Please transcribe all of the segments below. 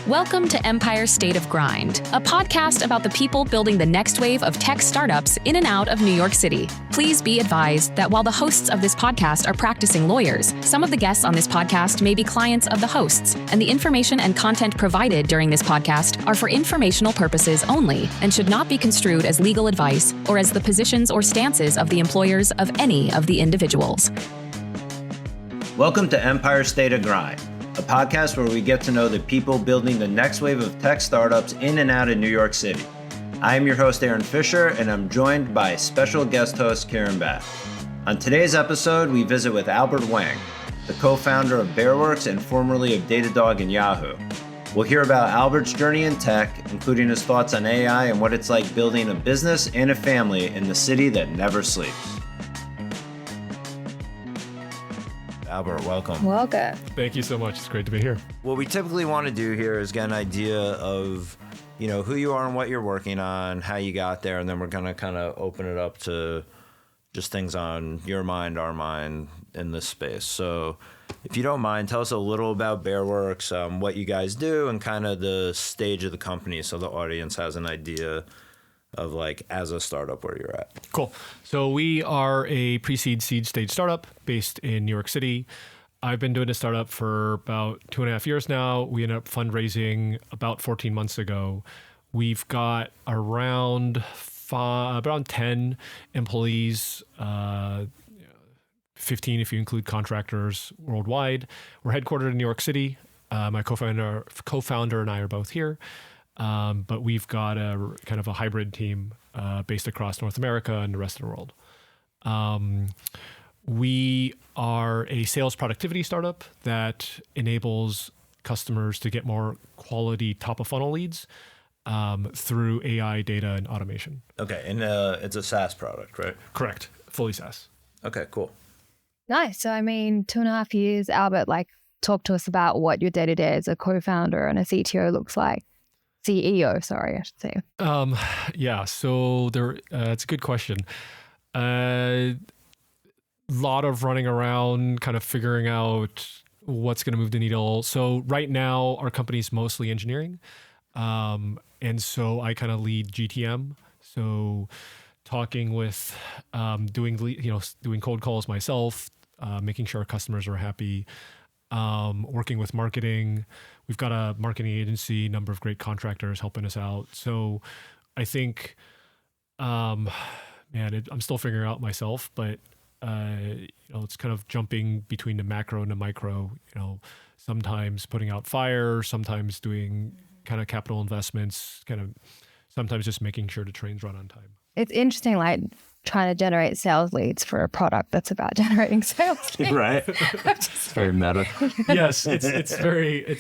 Welcome to Empire State of Grind, a podcast about the people building the next wave of tech startups in and out of New York City. Please be advised that while the hosts of this podcast are practicing lawyers, some of the guests on this podcast may be clients of the hosts, and the information and content provided during this podcast are for informational purposes only and should not be construed as legal advice or as the positions or stances of the employers of any of the individuals. Welcome to Empire State of Grind, a podcast where we get to know the people building the next wave of tech startups in and out of New York City. I am your host, Aaron Fisher, and I'm joined by special guest host, Kieran Bath. On today's episode, we visit with Albert Wang, the co-founder of Bearworks and formerly of Datadog and Yahoo. We'll hear about Albert's journey in tech, including his thoughts on AI and what it's like building a business and a family in the city that never sleeps. Albert, welcome. Welcome. Thank you so much. It's great to be here. What we typically want to do here is get an idea of, who you are and what you're working on, how you got there, and then we're going to kind of open it up to just things on your mind, our mind in this space. So if you don't mind, tell us a little about Bearworks, what you guys do, and kind of the stage of the company so the audience has an idea of as a startup where you're at. Cool. So we are a pre-seed seed stage startup based in New York City. I've been doing this startup for about 2.5 years now. We ended up fundraising about 14 months ago. We've got around 10 employees, 15 if you include contractors worldwide. We're headquartered in New York City. My co-founder and I are both here. But we've got a kind of a hybrid team based across North America and the rest of the world. We are a sales productivity startup that enables customers to get more quality top-of-funnel leads through AI, data, and automation. Okay, and it's a SaaS product, right? Correct. Fully SaaS. Okay, cool. Nice. So, 2.5 years, Albert, talk to us about what your day-to-day as a co-founder and a CTO looks like. CEO, sorry, I should say. Yeah, so it's a good question. Lot of running around, kind of figuring out what's going to move the needle. So right now, our company's mostly engineering. And so I kind of lead GTM. So talking with, doing cold calls myself, making sure our customers are happy, working with marketing. We've got a marketing agency, number of great contractors helping us out. So I think, I'm still figuring out myself, but it's kind of jumping between the macro and the micro, sometimes putting out fires, sometimes doing kind of capital investments, kind of sometimes just making sure the trains run on time. It's interesting, trying to generate sales leads for a product that's about generating sales leads. Right. It's very meta. Yes, it's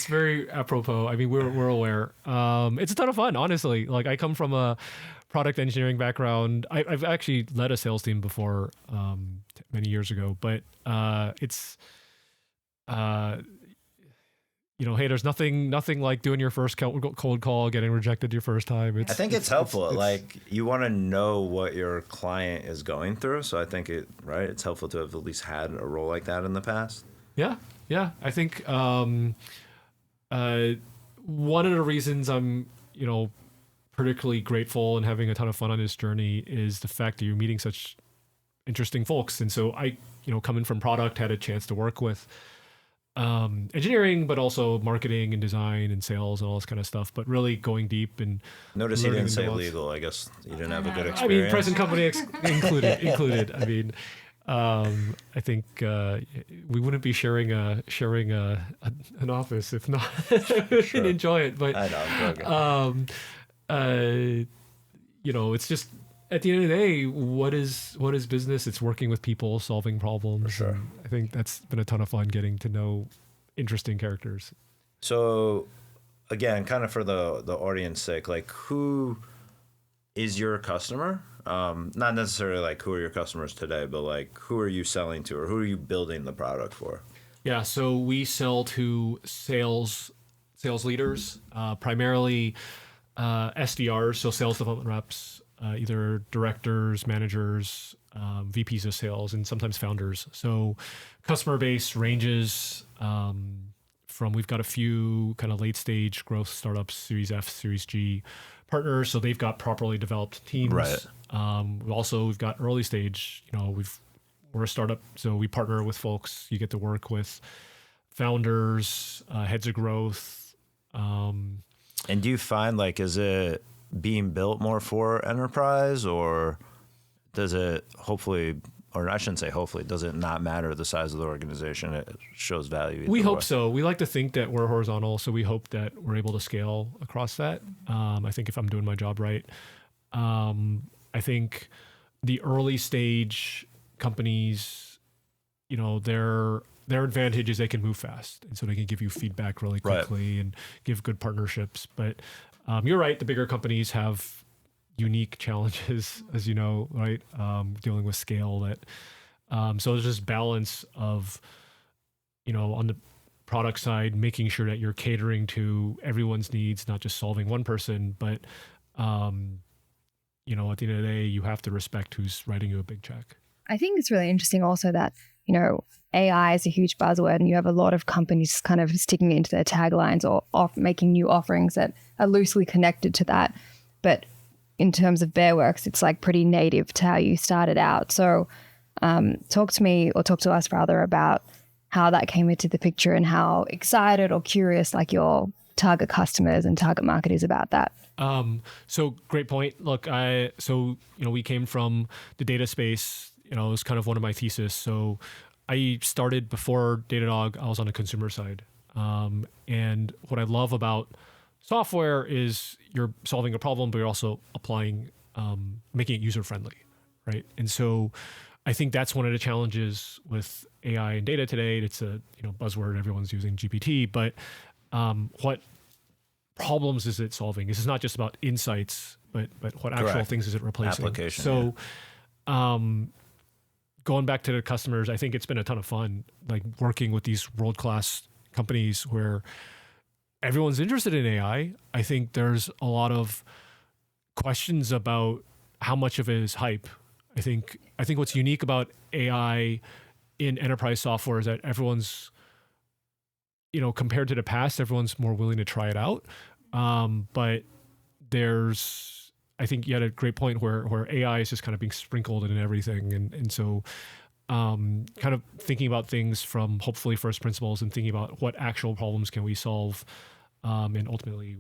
very apropos. We're aware. It's a ton of fun, honestly. I come from a product engineering background. I've actually led a sales team before many years ago, but it's hey, there's nothing like doing your first cold call, getting rejected your first time. I think it's helpful. You want to know what your client is going through. So I think it's helpful to have at least had a role like that in the past. Yeah. I think one of the reasons I'm, particularly grateful and having a ton of fun on this journey is the fact that you're meeting such interesting folks. And so I, coming from product, had a chance to work with engineering, but also marketing and design and sales and all this kind of stuff, but really going deep and notice you didn't say legal. I guess you didn't have a good experience. Present company included. I think we wouldn't be sharing an office if not. We can enjoy it, but I know, I'm joking. It's just at the end of the day, what is business? It's working with people, solving problems. For sure. I think that's been a ton of fun getting to know interesting characters. So again, kind of for the audience sake, who is your customer? Not necessarily who are your customers today, but who are you selling to, or who are you building the product for? Yeah, so we sell to sales leaders, primarily SDRs, so sales development reps, either directors, managers, VPs of sales, and sometimes founders. So customer base ranges we've got a few kind of late stage growth startups, Series F, Series G partners. So they've got properly developed teams. Right. We've got early stage, we're a startup, so we partner with folks. You get to work with founders, heads of growth. And do you find is it being built more for enterprise, or does it hopefully, or I shouldn't say hopefully, does it not matter the size of the organization? It shows value. We hope so. We like to think that we're horizontal, so we hope that we're able to scale across that. I think if I'm doing my job right, I think the early stage companies, their advantage is they can move fast, and so they can give you feedback really quickly and give good partnerships. But you're right, the bigger companies have unique challenges, as you know, right? Dealing with scale that, so there's this balance of, on the product side, making sure that you're catering to everyone's needs, not just solving one person, but, at the end of the day, you have to respect who's writing you a big check. I think it's really interesting also that, AI is a huge buzzword, and you have a lot of companies kind of sticking it into their taglines or making new offerings that are loosely connected to that. But in terms of Bearworks, it's pretty native to how you started out. So talk to us rather about how that came into the picture and how excited or curious your target customers and target market is about that. So great point. Look, we came from the data space. It was kind of one of my thesis. So I started before Datadog. I was on the consumer side. And what I love about software is you're solving a problem, but you're also applying, making it user-friendly, right? And so I think that's one of the challenges with AI and data today. It's a buzzword, everyone's using GPT, but what problems is it solving? This is not just about insights, but what actual things is it replacing? Application. So going back to the customers, I think it's been a ton of fun, working with these world-class companies where everyone's interested in AI. I think there's a lot of questions about how much of it is hype. I think what's unique about AI in enterprise software is that everyone's, compared to the past, everyone's more willing to try it out. But I think you had a great point where AI is just kind of being sprinkled in everything. And so kind of thinking about things from hopefully first principles and thinking about what actual problems can we solve, and ultimately,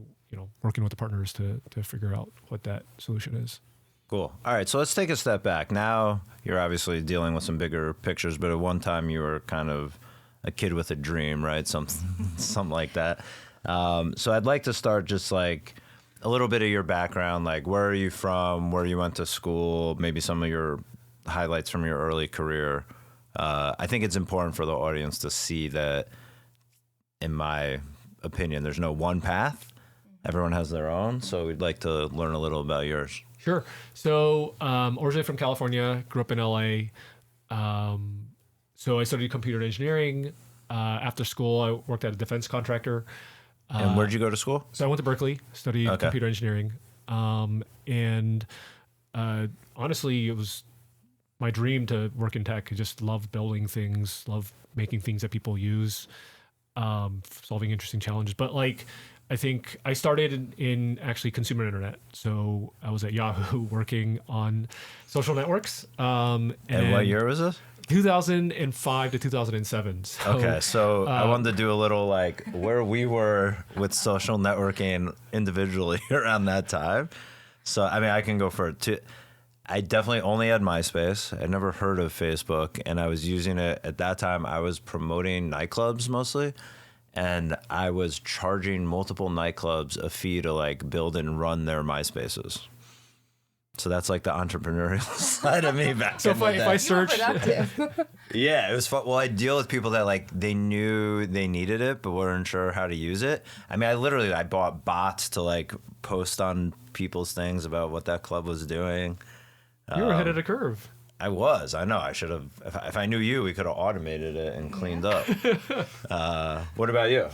working with the partners to figure out what that solution is. Cool. All right, so let's take a step back. Now you're obviously dealing with some bigger pictures, but at one time you were kind of a kid with a dream, right? Something like that. So I'd like to start just a little bit of your background, where are you from, where you went to school, maybe some of your highlights from your early career. I think it's important for the audience to see that, in my opinion, there's no one path. Everyone has their own. So we'd like to learn a little about yours. Sure. So originally from California, grew up in LA. So I studied computer engineering. After school, I worked at a defense contractor. And where'd you go to school? So I went to Berkeley, studied computer engineering. And honestly, it was my dream to work in tech. I just love building things, love making things that people use, solving interesting challenges. But I think I started in actually consumer internet. So I was at Yahoo working on social networks. And what year was this? 2005 to 2007. So, okay, so I wanted to do a little where we were with social networking individually around that time. So, I can go for it too. I definitely only had MySpace. I'd never heard of Facebook, and I was using it at that time. I was promoting nightclubs mostly, and I was charging multiple nightclubs a fee to build and run their MySpaces. So that's the entrepreneurial side of me back. So if I search, yeah, it was fun. Well, I deal with people that they knew they needed it but weren't sure how to use it. I bought bots to post on people's things about what that club was doing. You were ahead of the curve. I was. I know. I should have. If I knew you, we could have automated it and cleaned up. What about you?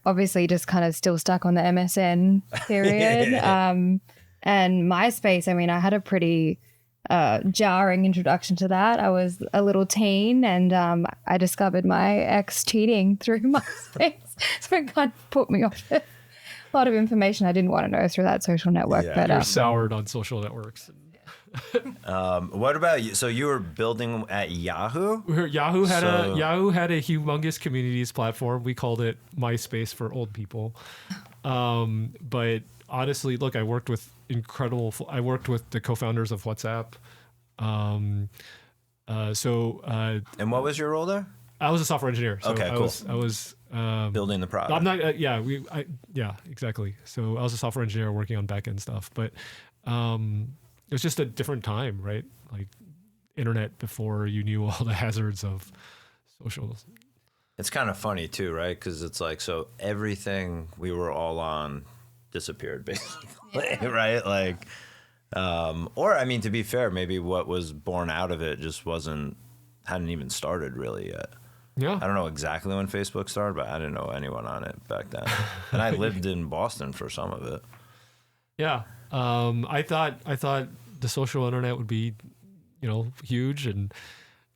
Obviously, just kind of still stuck on the MSN period. And MySpace, I had a pretty jarring introduction to that. I was a little teen, and I discovered my ex cheating through MySpace, so it kind of put me off it. A lot of information I didn't want to know through that social network. Yeah. But You're soured on social networks. What about you? So you were building at Yahoo? Yahoo had a humongous communities platform. We called it MySpace for old people. But honestly, look, I worked with the co-founders of WhatsApp. And what was your role there? I was a software engineer. So Okay, cool. I was Building the product. I'm not. Yeah, exactly. So I was a software engineer working on back end stuff, but it was just a different time, right? Like internet before you knew all the hazards of socials. It's kind of funny too, right? Because it's like, so everything we were all on disappeared basically, right? Like, or I mean, to be fair, maybe what was born out of it just hadn't even started really yet. Yeah. I don't know exactly when Facebook started, but I didn't know anyone on it back then. And I lived in Boston for some of it. Yeah. I thought the social internet would be, huge, and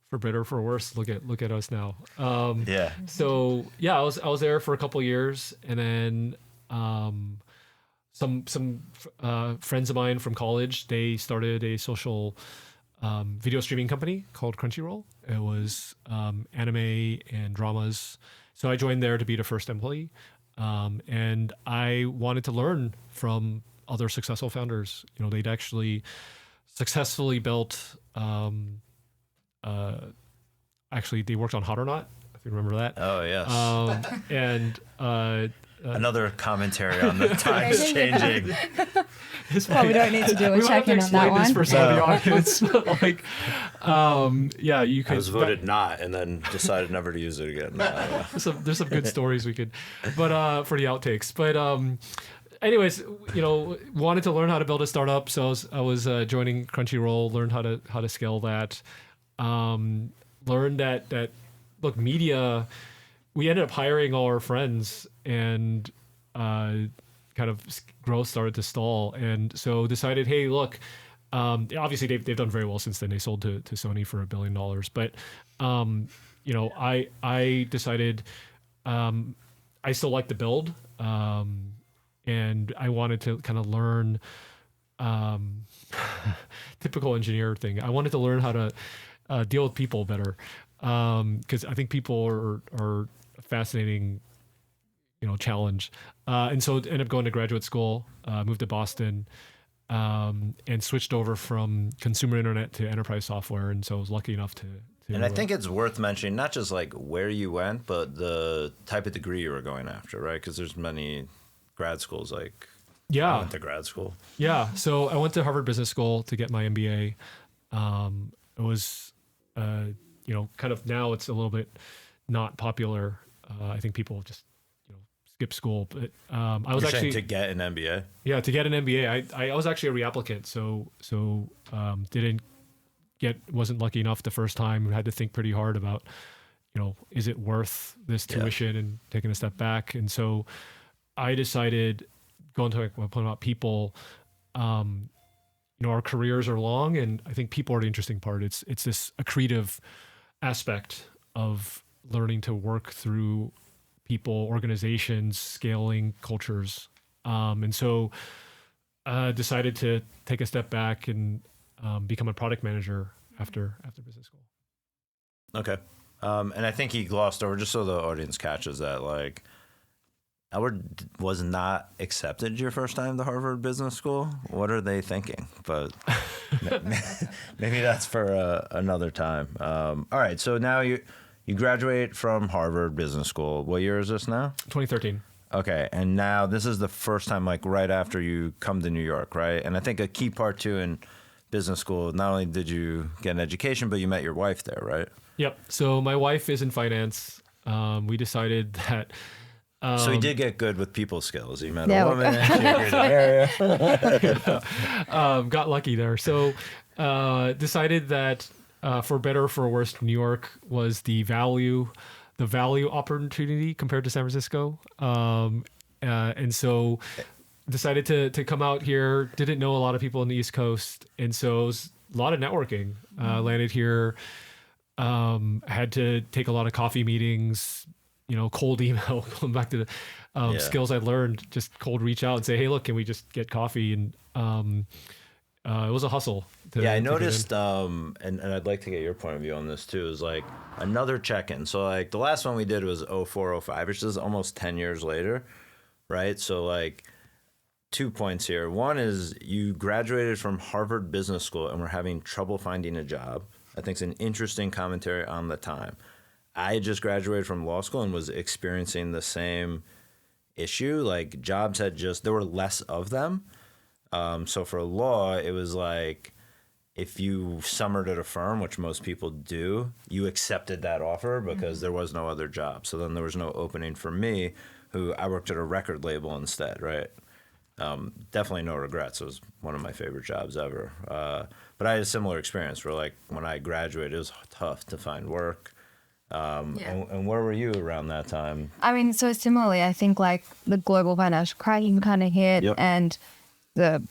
for better or for worse, look at us now. Yeah. So yeah, I was there for a couple of years, and then some friends of mine from college, they started a social video streaming company called Crunchyroll. It was anime and dramas. So I joined there to be the first employee, and I wanted to learn from other successful founders. They'd actually successfully built. Actually, they worked on Hot or Not, if you remember that. Oh yes. And another commentary on the times changing. Well, we don't need to do a check-in on that one. For some of the audience, you could. I was voted not, and then decided never to use it again. There's some good stories we could, but for the outtakes. But anyways, wanted to learn how to build a startup, so I was joining Crunchyroll, learned how to scale that. Learned that look, media. We ended up hiring all our friends, and kind of growth started to stall, and so decided, hey, look, obviously they've done very well since then. They sold to Sony for $1 billion, but I decided I still like to build, and I wanted to kind of learn typical engineer thing. I wanted to learn how to deal with people better, because I think people are a fascinating challenge, and so ended up going to graduate school, moved to Boston, and switched over from consumer internet to enterprise software, and so I was lucky enough to and I think it's worth mentioning not just like where you went, but the type of degree you were going after, right? Because there's many grad schools like I went to grad school. Yeah, so I went to Harvard Business School to get my MBA. It was kind of, now it's a little bit not popular. I think people just skip school, but I was actually to get an MBA. Yeah, to get an MBA, I was actually a reapplicant, so wasn't lucky enough the first time. Had to think pretty hard about, is it worth this tuition and taking a step back? And so I decided, going to my point about people, our careers are long, and I think people are the interesting part. It's this accretive aspect of learning to work through people, organizations, scaling cultures. And so decided to take a step back and become a product manager after business school. Okay. And I think he glossed over, just so the audience catches that, like, Albert was not accepted your first time to Harvard Business School. What are they thinking? But maybe that's for another time. All right. So now you graduate from Harvard Business School. What year is this now? 2013. Okay. And now this is the first time, like right after you come to New York, right? And I think a key part too in business school, not only did you get an education, but you met your wife there, right? Yep. So my wife is in finance. We decided that. So he did get good with people skills. He met a woman. Got lucky there. So decided that for better or for worse, New York was the value opportunity compared to San Francisco. And so decided to come out here. Didn't know a lot of people on the East Coast. And so it was a lot of networking. Landed here, had to take a lot of coffee meetings, cold email, going back to the skills I learned, just cold reach out and say, hey, look, can we just get coffee? And it was a hustle. I noticed, and I'd like to get your point of view on this too, is like another check-in. So like the last one we did was 04, 05, which is almost 10 years later, right? So like 2 points here. One is you graduated from Harvard Business School and were having trouble finding a job. I think it's an interesting commentary on the time. I just graduated from law school and was experiencing the same issue. Like jobs there were less of them. So for law, it was like if you summered at a firm, which most people do, you accepted that offer because there was no other job. So then there was no opening for me, who I worked at a record label instead, right? Definitely no regrets. It was one of my favorite jobs ever. But I had a similar experience where like when I graduated, it was tough to find work. And where were you around that time? I mean, so similarly, I think like the global financial crisis kind of hit and the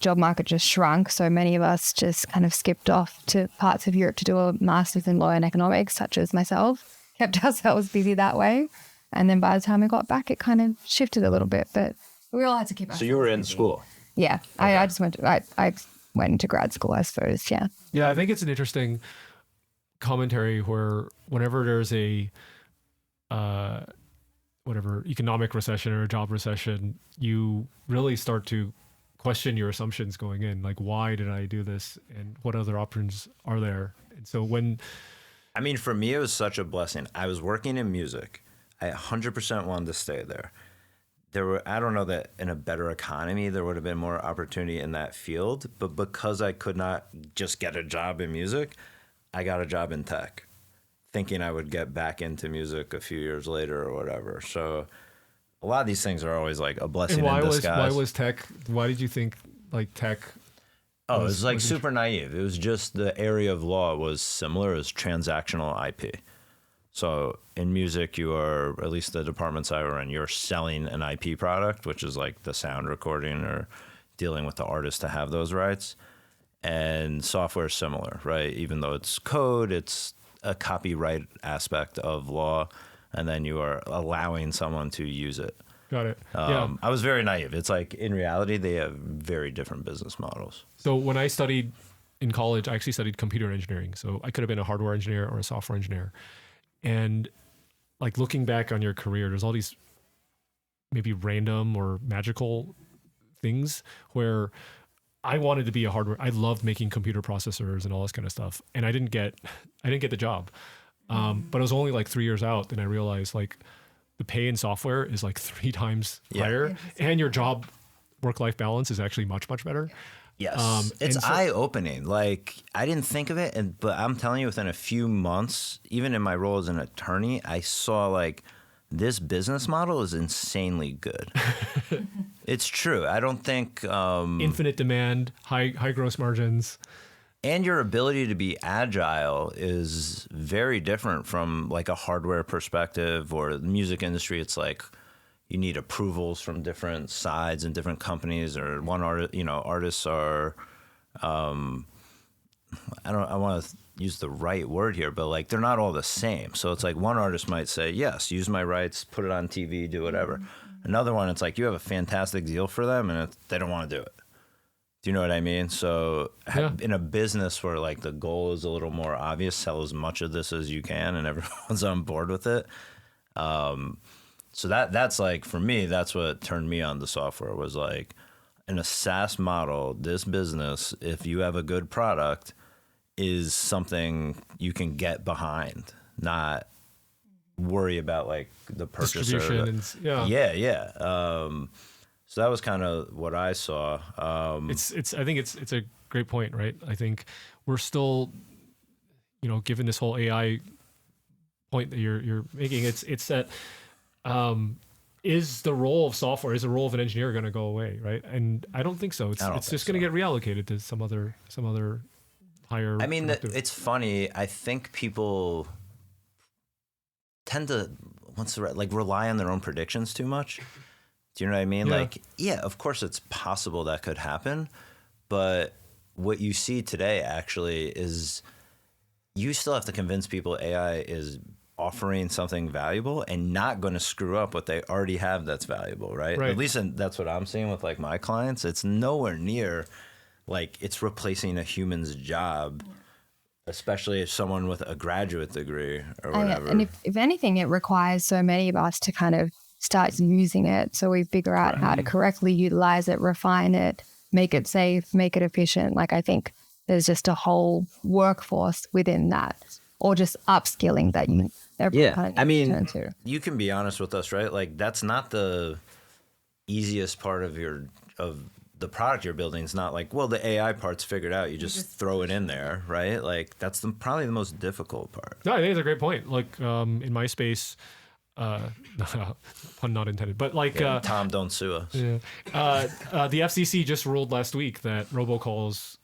job market just shrunk. So many of us just kind of skipped off to parts of Europe to do a master's in law and economics, such as myself, kept ourselves busy that way. And then by the time we got back, it kind of shifted a little bit, but we all had to keep ourselves So you were in busy. school? Yeah. Okay. I just I went into grad school, I suppose. Yeah. Yeah. I think it's an interesting commentary where whenever there's a, whatever economic recession or a job recession, you really start to question your assumptions going in. Like, why did I do this? And what other options are there? And so for me, it was such a blessing. I was working in music. I 100% wanted to stay there. I don't know that in a better economy, there would have been more opportunity in that field, but because I could not just get a job in music, I got a job in tech, thinking I would get back into music a few years later or whatever. So a lot of these things are always like a blessing in disguise. Why was tech? Why did you think like tech? It was like super naive. It was just the area of law was similar as transactional IP. So in music, you are, at least the departments I were in, you're selling an IP product, which is like the sound recording or dealing with the artist to have those rights. And software is similar, right? Even though it's code, it's a copyright aspect of law, and then you are allowing someone to use it. Got it. Yeah. I was very naive. It's like in reality, they have very different business models. So when I studied in college, I actually studied computer engineering. So I could have been a hardware engineer or a software engineer. And like looking back on your career, there's all these maybe random or magical things where I wanted to be a hardware. I loved making computer processors and all this kind of stuff. And I didn't get the job. But it was only like 3 years out. Then I realized like the pay in software is like 3 times higher, and your job work-life balance is actually much, much better. Yes. It's eye-opening. Like, I didn't think of it, but I'm telling you, within a few months, even in my role as an attorney, I saw like this business model is insanely good. It's true. I don't think infinite demand, high gross margins. And your ability to be agile is very different from like a hardware perspective or the music industry. It's like you need approvals from different sides and different companies, or one artist, artists are, I want to use the right word here, but like they're not all the same. So it's like one artist might say, yes, use my rights, put it on TV, do whatever. Another one, it's like you have a fantastic deal for them and they don't want to do it. Do you know what I mean? So in a business where like the goal is a little more obvious, sell as much of this as you can and everyone's on board with it. So that's like, for me, that's what turned me on to software, was like in a SaaS model, this business, if you have a good product, is something you can get behind, not worry about like the purchaser. Distribution. So that was kind of what I saw. I think it's a great point, right? I think we're still, given this whole AI point that you're making, it's that is the role of software, is the role of an engineer going to go away, right? And I don't think so. It's just going to get reallocated to some other higher. I mean, it's funny. I think people tend to rely on their own predictions too much. Do you know what I mean? Yeah. Like, yeah, of course it's possible that could happen, but what you see today actually is you still have to convince people AI is offering something valuable and not going to screw up what they already have that's valuable, right? At least that's what I'm seeing with like my clients. It's nowhere near like it's replacing a human's job, especially if someone with a graduate degree or whatever. And if anything, it requires so many of us to kind of start using it so we figure out how to correctly utilize it, refine it, make it safe, make it efficient. Like I think there's just a whole workforce within that, or just upskilling that you kind of need to turn to. You can be honest with us, right? Like that's not the easiest part of the product you're building. It's not like, well, the AI part's figured out. You just throw it in there, right? Like that's probably the most difficult part. No, I think it's a great point. Like in my space, pun not intended, but like Tom, don't sue us. The FCC just ruled last week that robocalls,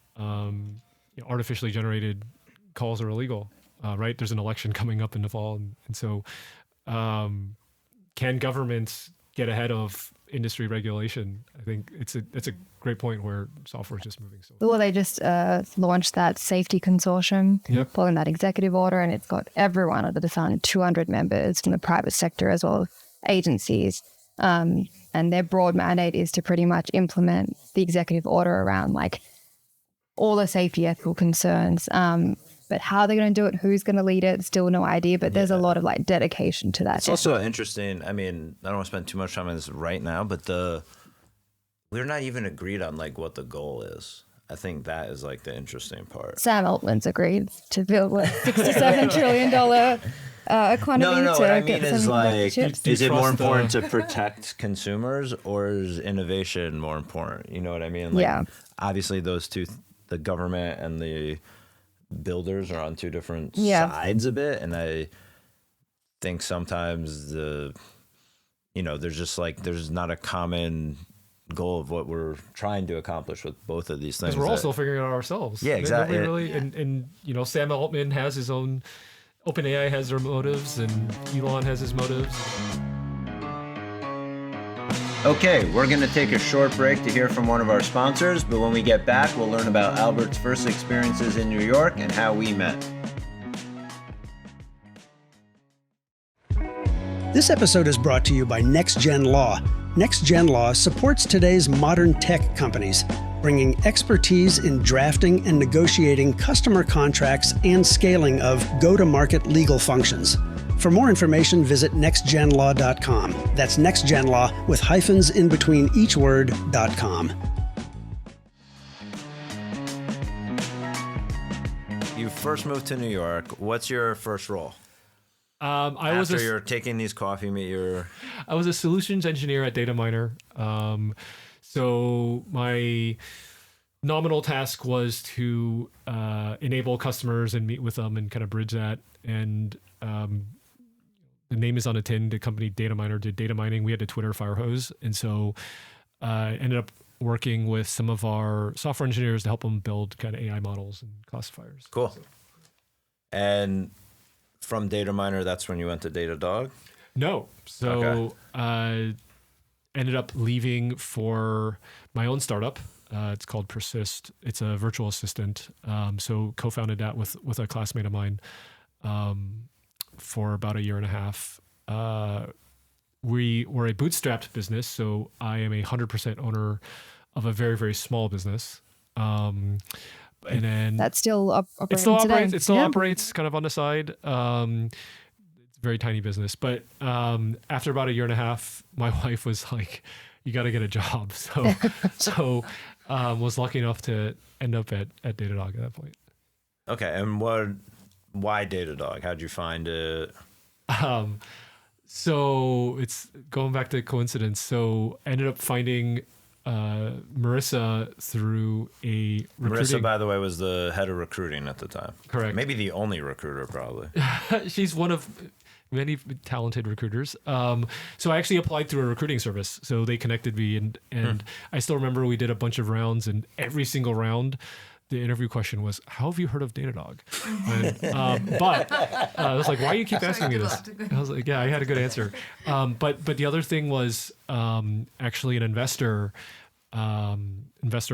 artificially generated calls are illegal. Right? There's an election coming up in the fall, and so can governments get ahead of industry regulation? I think it's a great point where software is just moving so. Well, they just launched that safety consortium following that executive order, and it's got everyone under the sun, 200 members from the private sector as well as agencies. And their broad mandate is to pretty much implement the executive order around like all the safety ethical concerns. But how they're going to do it, who's going to lead it, still no idea. But there's a lot of like dedication to that. It's also interesting. I mean, I don't want to spend too much time on this right now, but we're not even agreed on like what the goal is. I think that is like the interesting part. Sam Altman's agreed to build what $67 trillion economy. No, what I mean is like, is it more important to protect consumers or is innovation more important? You know what I mean? Like, obviously those two, the government and the builders are on two different sides a bit, and I think sometimes there's not a common goal of what we're trying to accomplish with both of these things. Because we're all still figuring it out ourselves. Yeah, exactly. And Sam Altman has his own, OpenAI has their motives, and Elon has his motives. Okay, we're going to take a short break to hear from one of our sponsors, but when we get back, we'll learn about Albert's first experiences in New York and how we met. This episode is brought to you by NextGen Law. NextGen Law supports today's modern tech companies, bringing expertise in drafting and negotiating customer contracts and scaling of go-to-market legal functions. For more information, visit nextgenlaw.com. That's nextgenlaw with hyphens in between each word.com. You first moved to New York. What's your first role? After you're taking these coffee meet, I was a solutions engineer at Dataminer. So my nominal task was to enable customers and meet with them and kind of bridge that. And the name is on a tin. The company Dataminer did data mining. We had a Twitter fire hose. And so I ended up working with some of our software engineers to help them build kind of AI models and classifiers. Cool. So. And from Dataminer, that's when you went to Datadog? No. So I ended up leaving for my own startup. It's called Persist. It's a virtual assistant. So co-founded that with a classmate of mine for about a year and a half. We were a bootstrapped business, so I am 100% owner of a very, very small business. And then that still operates. It still operates kind of on the side. It's a very tiny business, but after about a year and a half, my wife was like, "You got to get a job." So was lucky enough to end up at Datadog at that point. Okay, and why Datadog? How'd you find it? So it's going back to coincidence. So I ended up finding Marissa through a recruiting. Marissa, by the way, was the head of recruiting at the time. Correct. Maybe the only recruiter, probably. She's one of many talented recruiters. So I actually applied through a recruiting service. So they connected me, and I still remember we did a bunch of rounds, and every single round, the interview question was, "How have you heard of Datadog?" But I was like, "Why do you keep asking me this?" I was like, "Yeah, I had a good answer." But the other thing was actually an investor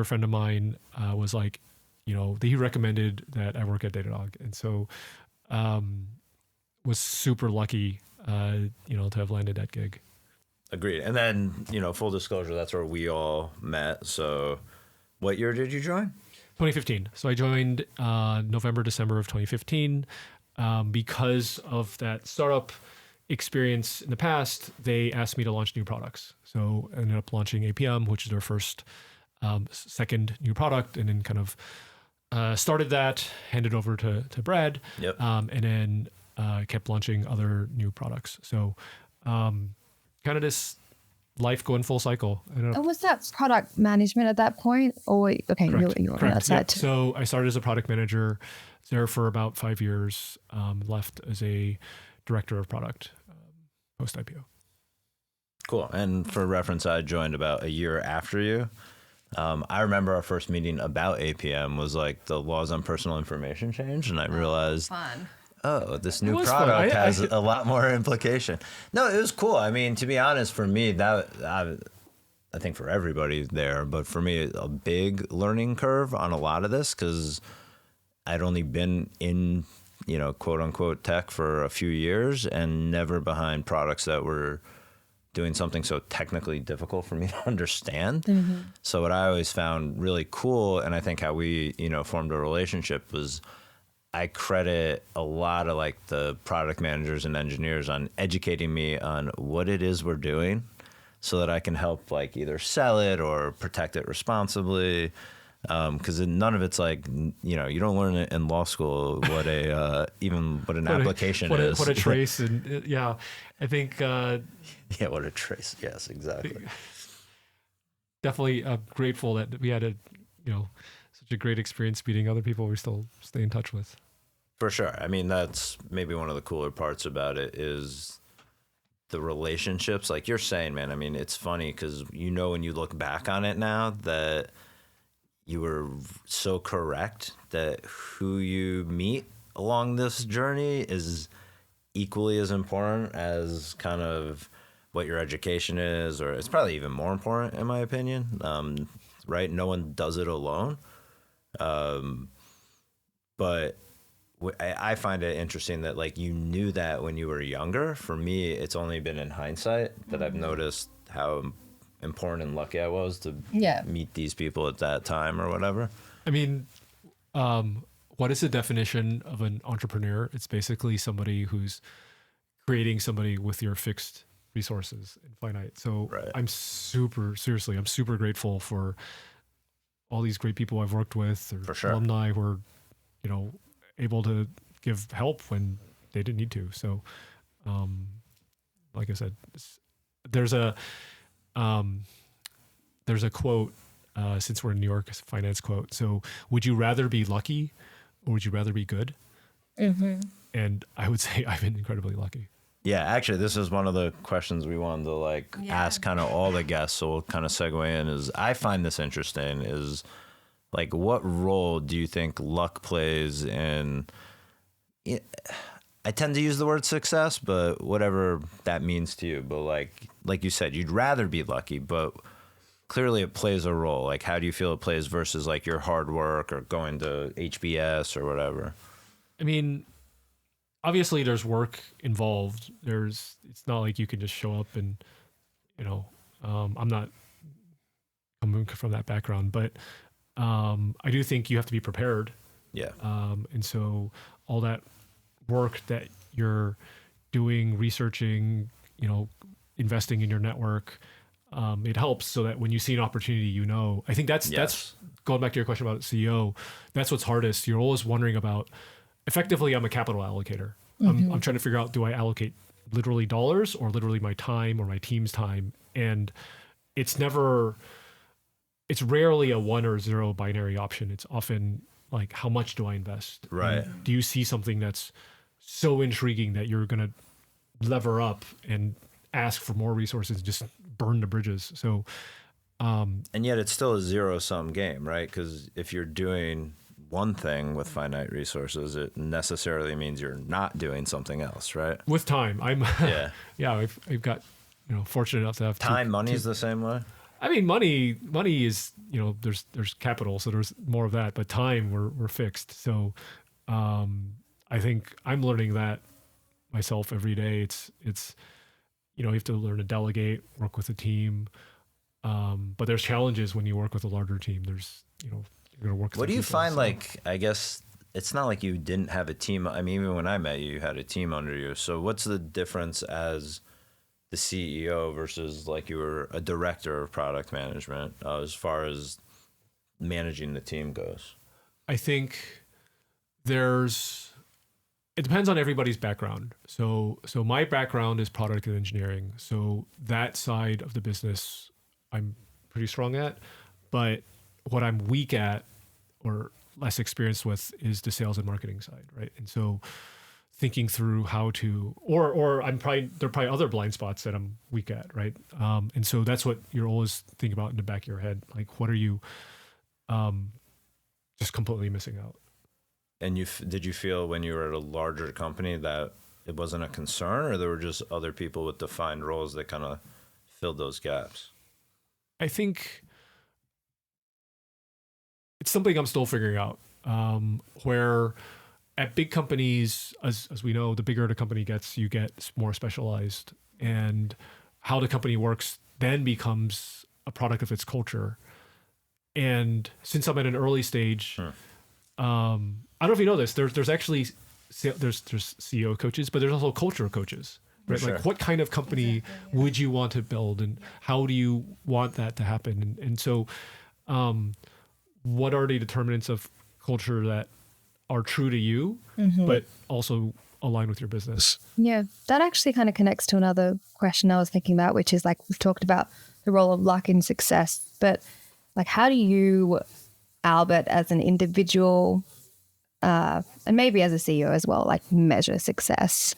friend of mine was like, he recommended that I work at Datadog. And so was super lucky, to have landed that gig. Agreed. And then, full disclosure, that's where we all met. So what year did you join? 2015. So I joined November, December of 2015. Because of that startup experience in the past, they asked me to launch new products. So I ended up launching APM, which is our first, second new product, and then kind of started that, handed over to Brad, Yep. And then kept launching other new products. So kind of this life going full cycle. And was that product management at that point? Or okay, you were on that side Yep. too. So I started as a product manager, was there for about 5 years, left as a director of product post IPO. Cool. And for reference, I joined about a year after you. I remember our first meeting about APM was like the laws on personal information change, and I realized, Fun. oh, this new was product fun. has a lot more implication. No, it was cool. I mean, to be honest, for me, I think for everybody there, but for me, a big learning curve on a lot of this, because I'd only been in, quote unquote tech for a few years and never behind products that were doing something so technically difficult for me to understand. Mm-hmm. So what I always found really cool, and I think how we, formed a relationship, was I credit a lot of like the product managers and engineers on educating me on what it is we're doing so that I can help like either sell it or protect it responsibly. Because none of it's like, you don't learn it in law school what an application is. What a trace. And yeah, I think. Yeah, what a trace. Yes, exactly. Definitely grateful that we had such a great experience meeting other people we still stay in touch with. For sure. I mean, that's maybe one of the cooler parts about it is the relationships. Like you're saying, man, I mean, it's funny because when you look back on it now that you were so correct that who you meet along this journey is equally as important as kind of what your education is, or it's probably even more important in my opinion. Right? No one does it alone. But I find it interesting that like you knew that when you were younger. For me, it's only been in hindsight that I've noticed how important and lucky I was to meet these people at that time or whatever. I mean, what is the definition of an entrepreneur? It's basically somebody who's creating somebody with your fixed resources and finite. So right. I'm super grateful for all these great people I've worked with, or sure. alumni who are, able to give help when they didn't need to. So, like I said, there's a quote, since we're in New York, it's a finance quote. So would you rather be lucky or would you rather be good? Mm-hmm. And I would say I've been incredibly lucky. Yeah, actually, this is one of the questions we wanted to ask kind of all the guests. So we'll kind of segue in is I find this interesting is like, what role do you think luck plays in, I tend to use the word success, but whatever that means to you. But like you said, you'd rather be lucky, but clearly it plays a role. Like, how do you feel it plays versus like your hard work or going to HBS or whatever? I mean, obviously there's work involved. It's not like you can just show up and, I'm not coming from that background, but I do think you have to be prepared. Yeah. And so all that work that you're doing, researching, investing in your network, it helps so that when you see an opportunity, I think that's going back to your question about CEO. That's what's hardest. You're always wondering about, effectively, I'm a capital allocator. Mm-hmm. I'm trying to figure out, do I allocate literally dollars or literally my time or my team's time? And it's rarely a 1 or 0 binary option. It's often like, how much do I invest? Right. And do you see something that's so intriguing that you're going to lever up and ask for more resources, just burn the bridges? So, and yet it's still a zero-sum game, right? Because if you're doing one thing with finite resources, it necessarily means you're not doing something else, right? With time, I'm I've got fortunate enough to have money is the same way. I mean, money is, there's capital, so there's more of that, but time we're fixed. So, I think I'm learning that myself every day. It's, you have to learn to delegate, work with a team. But there's challenges when you work with a larger team. There's, you're going to work with What do you people, find, so. like, I guess it's not like you didn't have a team. I mean, even when I met you, you had a team under you. So what's the difference as the CEO versus like you were a director of product management as far as managing the team goes? I think it depends on everybody's background. So my background is product and engineering. So that side of the business, I'm pretty strong at, but what I'm weak at or less experienced with is the sales and marketing side, right? And so thinking through how to, or there are probably other blind spots that I'm weak at, right? And so that's what you're always thinking about in the back of your head. Like, what are you just completely missing out? And did you feel when you were at a larger company that it wasn't a concern, or there were just other people with defined roles that kind of filled those gaps? I think it's something I'm still figuring out, where at big companies, as we know, the bigger the company gets, you get more specialized, and how the company works then becomes a product of its culture. And since I'm at an early stage, I don't know if you know this, there's actually, there's CEO coaches, but there's also culture coaches, right? Sure. Like, what kind of company would you want to build, and how do you want that to happen? And so, what are the determinants of culture that are true to you, but also align with your business? Yeah, that actually kind of connects to another question I was thinking about, which is like we've talked about the role of luck in success, but like how do you, Albert, as an individual, and maybe as a CEO as well, like measure success?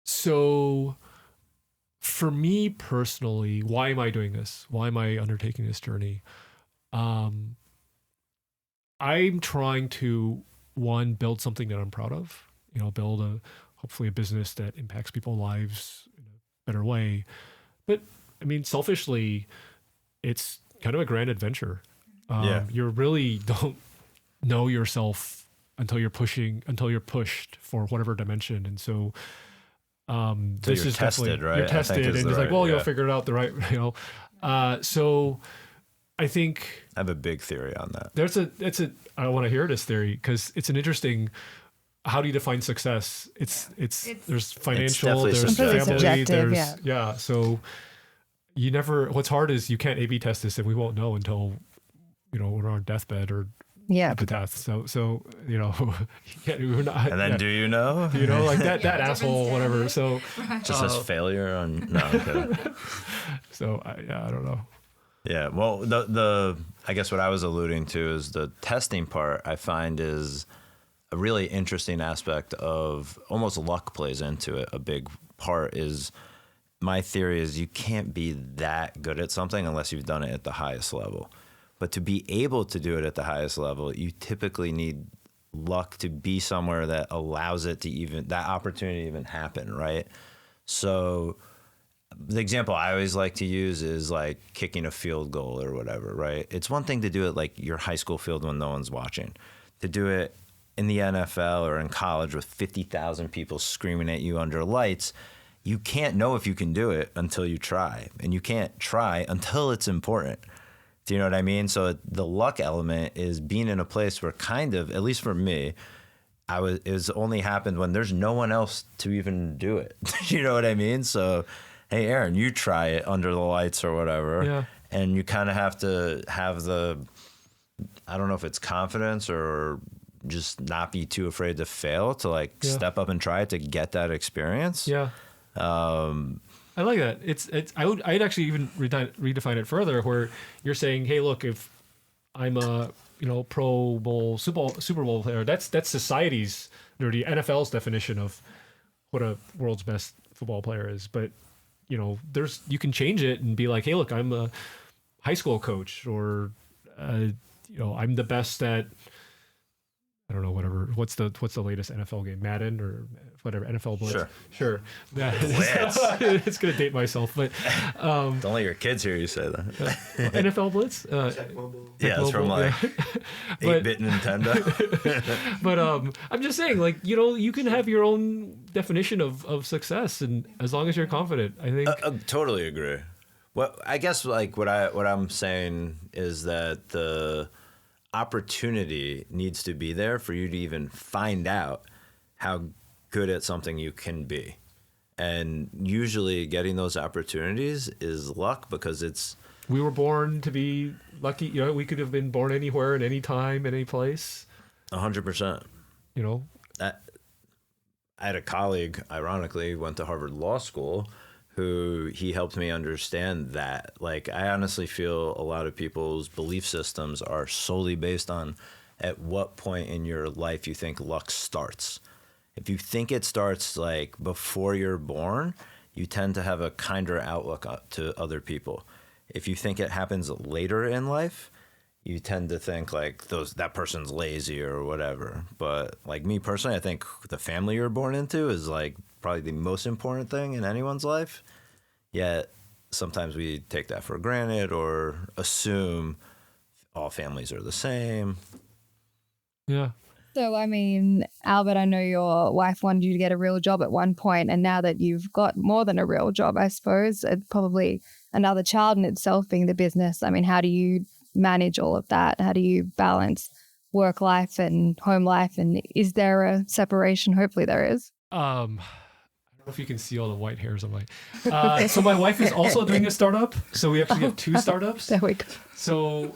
So for me personally, why am I doing this? Why am I undertaking this journey? I'm trying to, one, build something that I'm proud of, build hopefully a business that impacts people's lives in a better way. But I mean, selfishly, it's kind of a grand adventure. You really don't know yourself until you're pushed for whatever dimension. And so, this is tested, right? You're tested, and it's like, well, you'll figure it out the right, so I think I have a big theory on that. I want to hear this theory because it's an interesting. How do you define success? There's financial, definitely there's subjective. family, Subjective, yeah. So what's hard is you can't A/B test this, and we won't know until we're on our deathbed or at the death. So you can't. We're not, And then do you know? Like that asshole, whatever. So Just says failure on. No, I'm kidding. So I don't know. Yeah, well, the I guess what I was alluding to is the testing part. I find is a really interesting aspect of almost luck plays into it. A big part is my theory is you can't be that good at something unless you've done it at the highest level. But to be able to do it at the highest level, you typically need luck to be somewhere that allows it to that opportunity to even happen, right? So the example I always like to use is like kicking a field goal or whatever, right? It's one thing to do it like your high school field when no one's watching. To do it in the NFL or in college with 50,000 people screaming at you under lights, you can't know if you can do it until you try. And you can't try until it's important. Do you know what I mean? So the luck element is being in a place where kind of, at least for me, it was only happened when there's no one else to even do it. You know what I mean? So, hey, Aaron, you try it under the lights or whatever. Yeah. And you kind of have to have I don't know if it's confidence or just not be too afraid to fail, to step up and try it to get that experience. Yeah. I like that. I'd actually even redefine it further, where you're saying, hey, look, if I'm a Pro Bowl, Super Bowl player, that's society's nerdy, NFL's definition of what a world's best football player is. But you can change it and be like, hey, look, I'm a high school coach, or I'm the best at, I don't know, whatever. What's the latest NFL game? Madden or whatever, NFL Blitz. Sure. That it's gonna date myself, but Don't let your kids hear you say that. NFL Blitz. Yeah, it's from like 8-bit Nintendo. But I'm just saying, like, you can have your own definition of success, and as long as you're confident, I think. Totally agree. Well, I guess like what I'm saying is that the opportunity needs to be there for you to even find out how good at something you can be. And usually getting those opportunities is luck, because we were born to be lucky. We could have been born anywhere at any time, at any place. 100%. I had a colleague, ironically, went to Harvard Law School, who he helped me understand that. Like, I honestly feel a lot of people's belief systems are solely based on at what point in your life you think luck starts. If you think it starts like before you're born, you tend to have a kinder outlook to other people. If you think it happens later in life, you tend to think like that person's lazy or whatever. But like me personally, I think the family you're born into is like probably the most important thing in anyone's life. Yet sometimes we take that for granted or assume all families are the same. Yeah. So, I mean, Albert, I know your wife wanted you to get a real job at one point, and now that you've got more than a real job, I suppose, it's probably another child in itself being the business. I mean, how do you manage all of that? How do you balance work life and home life? And is there a separation? Hopefully there is. I don't know if you can see all the white hairs on my... so my wife is also doing a startup. So we actually have 2 startups. There we go. So,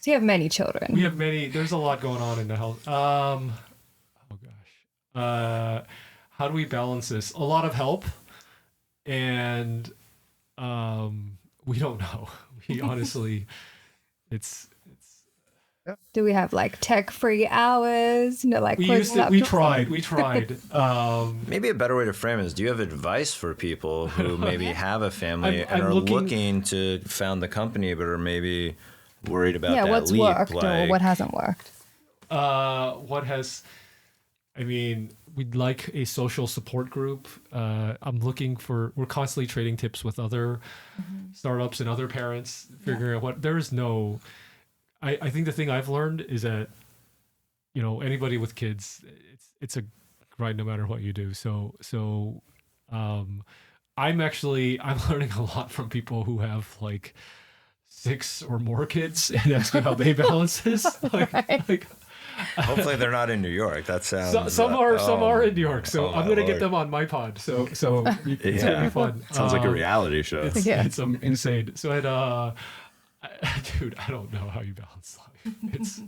So you have many children. We have many. There's a lot going on in the house. Oh gosh. How do we balance this? A lot of help, and we don't know. We honestly, it's. Do we have like tech-free hours? We tried. Maybe a better way to frame it is: do you have advice for people who maybe have a family and are looking to found the company, but are maybe worried about that what's leap, worked or what hasn't worked? We'd like a social support group. We're constantly trading tips with other startups and other parents, figuring out I think the thing I've learned is that, anybody with kids, it's a grind no matter what you do. So I'm learning a lot from people who have like 6 or more kids and asking how they balance this. Hopefully they're not in New York. That sounds. Some are in New York, so I'm gonna get them on my pod. So it's gonna be fun. Sounds like a reality show. It's insane. So dude, I don't know how you balance life.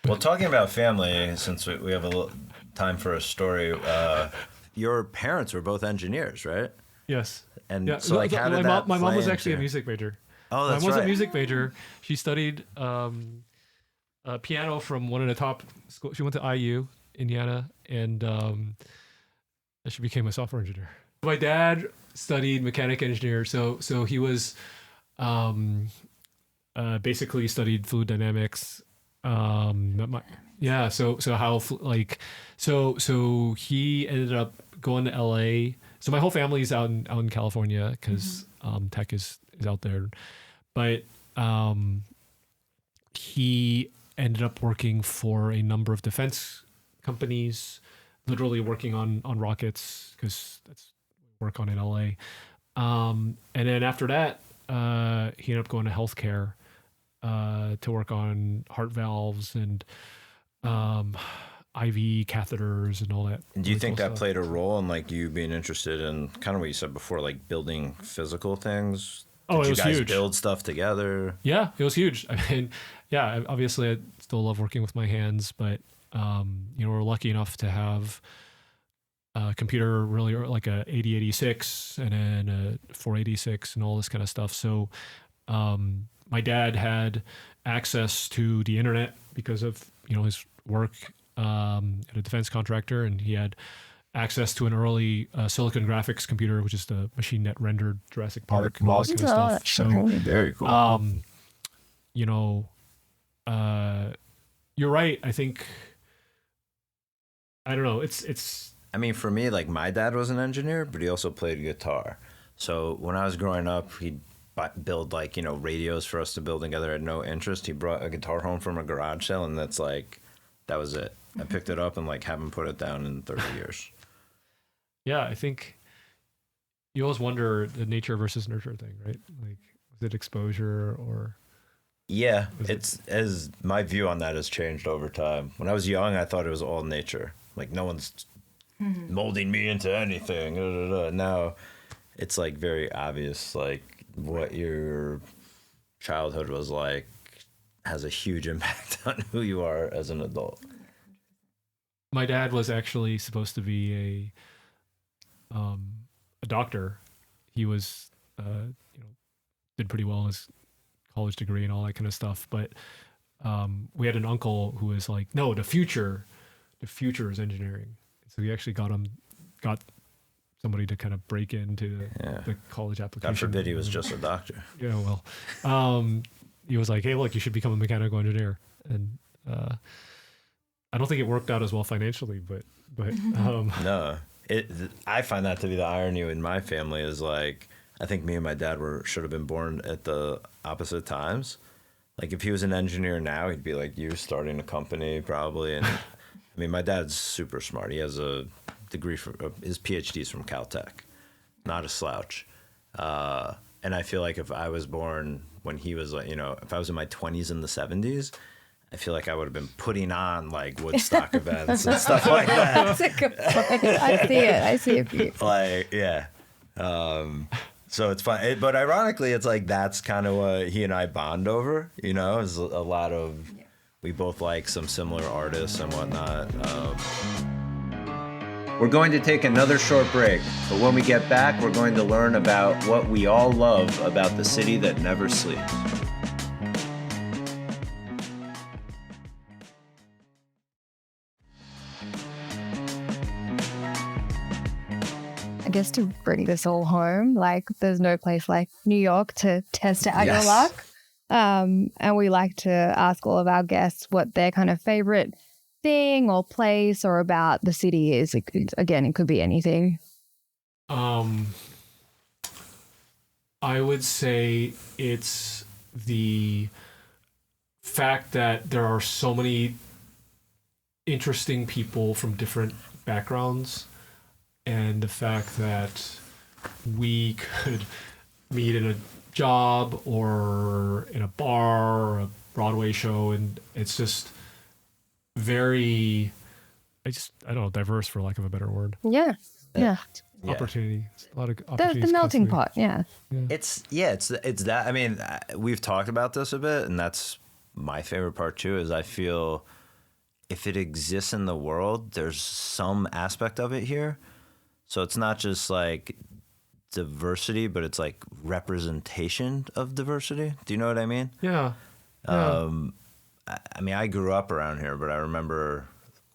Well, talking about family, since we have a little time for a story, your parents were both engineers, right? Yes. And yeah. so, how did that? My mom was actually a music major. Oh, that's right. My mom was a music major. She studied piano from one of the top schools. She went to IU, Indiana, and she became a software engineer. My dad studied mechanic engineer, so he was basically studied fluid dynamics. So he ended up going to LA. So my whole family is out in California because tech is out there, but he ended up working for a number of defense companies, literally working on rockets because that's work on in LA. And then after that, he ended up going to healthcare to work on heart valves and IV catheters and all that. And do you think that played a role in you being interested in kind of what you said before, like building physical things? It was huge. huge. Build stuff together? Yeah, it was huge. I mean, yeah, obviously I still love working with my hands, but we're lucky enough to have a computer really like a 8086 and then a 486 and all this kind of stuff. So my dad had access to the internet because of his work at a defense contractor, and he had access to an early Silicon Graphics computer, which is the machine that rendered Jurassic Park and all that kind of stuff. So very cool. You're right. I think I don't know. It's. I mean, for me, like my dad was an engineer, but he also played guitar. So when I was growing up, he'd build like, radios for us to build together. I had no interest. He brought a guitar home from a garage sale, and that was it. I picked it up and like haven't put it down in 30 years. Yeah, I think you always wonder the nature versus nurture thing, right? Like, was it exposure or? Yeah, as my view on that has changed over time. When I was young, I thought it was all nature. Like no one's molding me into anything. Now it's like very obvious, like what your childhood was like has a huge impact on who you are as an adult. My dad was actually supposed to be a doctor. He was, did pretty well in his college degree and all that kind of stuff. But we had an uncle who was like, no, the future is engineering. So he actually got somebody to kind of break into the college application. God forbid he was just a doctor. Yeah, well, he was like, hey, look, you should become a mechanical engineer. And I don't think it worked out as well financially, but No, I find that to be the irony in my family is like, I think me and my dad should have been born at the opposite times. Like if he was an engineer now, he'd be like you, starting a company probably. And I mean, my dad's super smart. He has a degree his PhD's from Caltech, not a slouch. And I feel like if I was born when he was like, if I was in my 20s in the 70s, I feel like I would have been putting on like Woodstock events and stuff like that. That's a good point. I see it for you. Like, yeah. So it's fun. But ironically, it's like that's kind of what he and I bond over, is a lot of, we both like some similar artists and whatnot. We're going to take another short break, but when we get back, we're going to learn about what we all love about the city that never sleeps. I guess to bring this all home, like there's no place like New York to test out your luck. And we like to ask all of our guests what their kind of favorite thing or place or about the city is. It could be anything. I would say it's the fact that there are so many interesting people from different backgrounds, and the fact that we could meet in a job or in a bar or a Broadway show, and it's just very, I don't know, diverse for lack of a better word. Yeah. Opportunity. A lot of opportunities. The melting pot. Yeah. It's that. I mean, we've talked about this a bit, and that's my favorite part too. Is I feel if it exists in the world, there's some aspect of it here. So it's not just like diversity, but it's like representation of diversity. Do you know what I mean? Yeah. I mean, I grew up around here, but I remember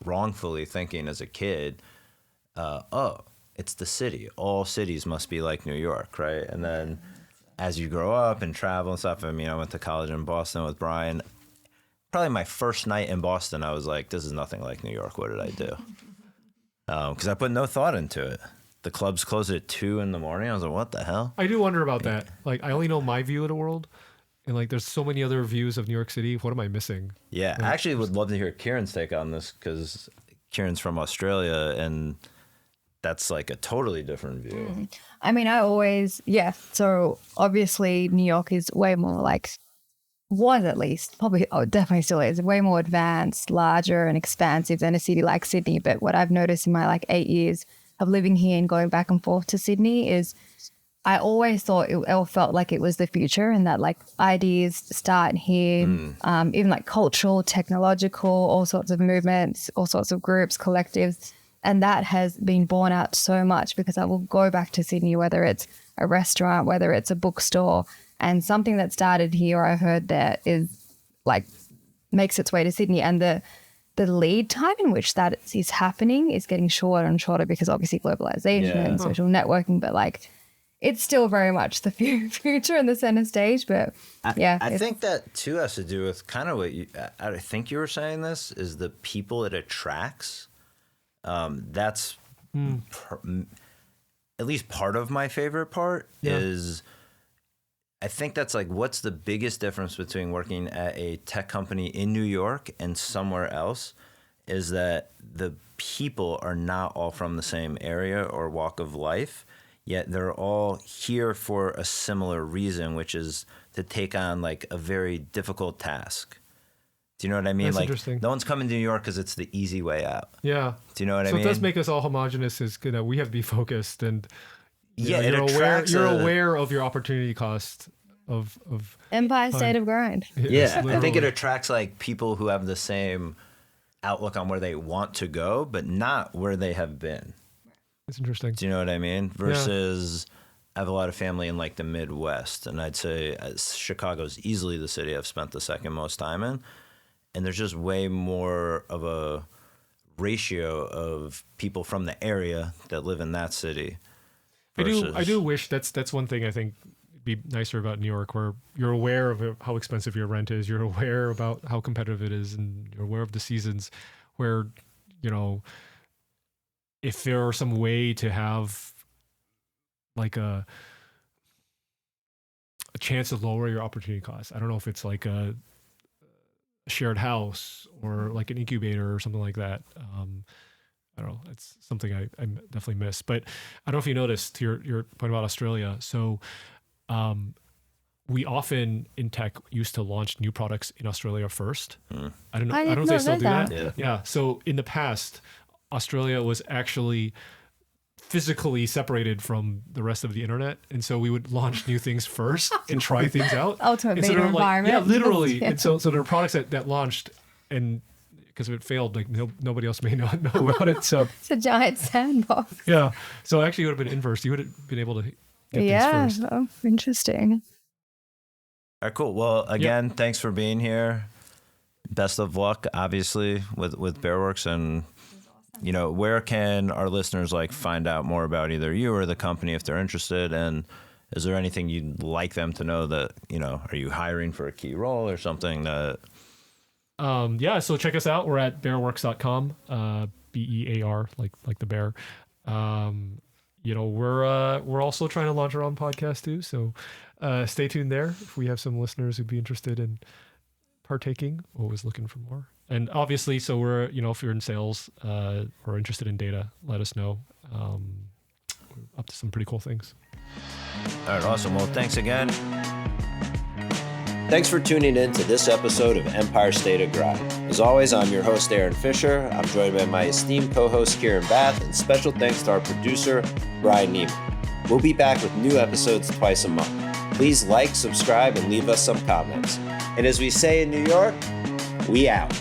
wrongfully thinking as a kid, it's the city. All cities must be like New York, right? And then as you grow up and travel and stuff, I mean, I went to college in Boston with Brian. Probably my first night in Boston, I was like, this is nothing like New York. What did I do? Because I put no thought into it. The clubs closed at 2 a.m. I was like, what the hell? I do wonder about that. Like, I only know my view of the world, and like, there's so many other views of New York City. What am I missing? Yeah, I actually would love to hear Kieran's take on this because Kieran's from Australia, and that's like a totally different view. I mean, so obviously New York is way more like, was at least, probably, definitely still is, way more advanced, larger and expansive than a city like Sydney. But what I've noticed in my like 8 years of living here and going back and forth to Sydney is I always thought it all felt like it was the future, and that like ideas start here, even like cultural, technological, all sorts of movements, all sorts of groups, collectives. And that has been borne out so much because I will go back to Sydney, whether it's a restaurant, whether it's a bookstore, and something that started here, I heard that is like makes its way to Sydney, and the lead time in which that is happening is getting shorter and shorter because obviously globalization and social networking, but like it's still very much the future and the center stage. But I think that too has to do with kind of what I think you were saying. This is the people it attracts. That's at least part of my favorite part is I think that's like, what's the biggest difference between working at a tech company in New York and somewhere else is that the people are not all from the same area or walk of life, yet they're all here for a similar reason, which is to take on like a very difficult task. Do you know what I mean? That's like, interesting. no one's coming to New York because it's the easy way out. Yeah. Do you know what I mean? So it does make us all homogenous. Is that we have to be focused and it attracts you're aware of your opportunity cost of Empire State of Grind. Yeah, I think it attracts like people who have the same outlook on where they want to go, but not where they have been. It's interesting. Do you know what I mean? Versus, I have a lot of family in like the Midwest, and I'd say Chicago's easily the city I've spent the second most time in. And there's just way more of a ratio of people from the area that live in that city. I do wish that's one thing I think would be nicer about New York, where you're aware of how expensive your rent is, you're aware about how competitive it is, and you're aware of the seasons. Where, you know, if there are some way to have like a chance to lower your opportunity costs. I don't know if it's like a shared house or like an incubator or something like that. I don't know. It's something I definitely miss. But I don't know if you noticed to your point about Australia. So we often in tech used to launch new products in Australia first. I don't know if they still do that. Yeah. So in the past, Australia was actually physically separated from the rest of the internet, and so we would launch new things first and try things out. Ultimate beta environment. Yeah, literally. And so there are products that launched, and because if it failed, like nobody else may not know about it. So it's a giant sandbox. Yeah. So actually, it would have been inverse. You would have been able to get things first. Oh, interesting. All right, cool. Well, again, thanks for being here. Best of luck, obviously, with Bearworks. And, you know, where can our listeners like find out more about either you or the company if they're interested? And is there anything you'd like them to know that, you know, are you hiring for a key role or something that... So check us out. We're at bearworks.com, BEAR, like the bear. You know, we're also trying to launch our own podcast too. So stay tuned there. If we have some listeners who'd be interested in partaking, always looking for more. And obviously, so we're, you know, if you're in sales or interested in data, let us know. We're up to some pretty cool things. All right, awesome. Well, thanks again. Thanks for tuning in to this episode of Empire State of Grind. As always, I'm your host, Aaron Fisher. I'm joined by my esteemed co-host, Kieran Bath, and special thanks to our producer, Brian Neiman. We'll be back with new episodes twice a month. Please like, subscribe, and leave us some comments. And as we say in New York, we out.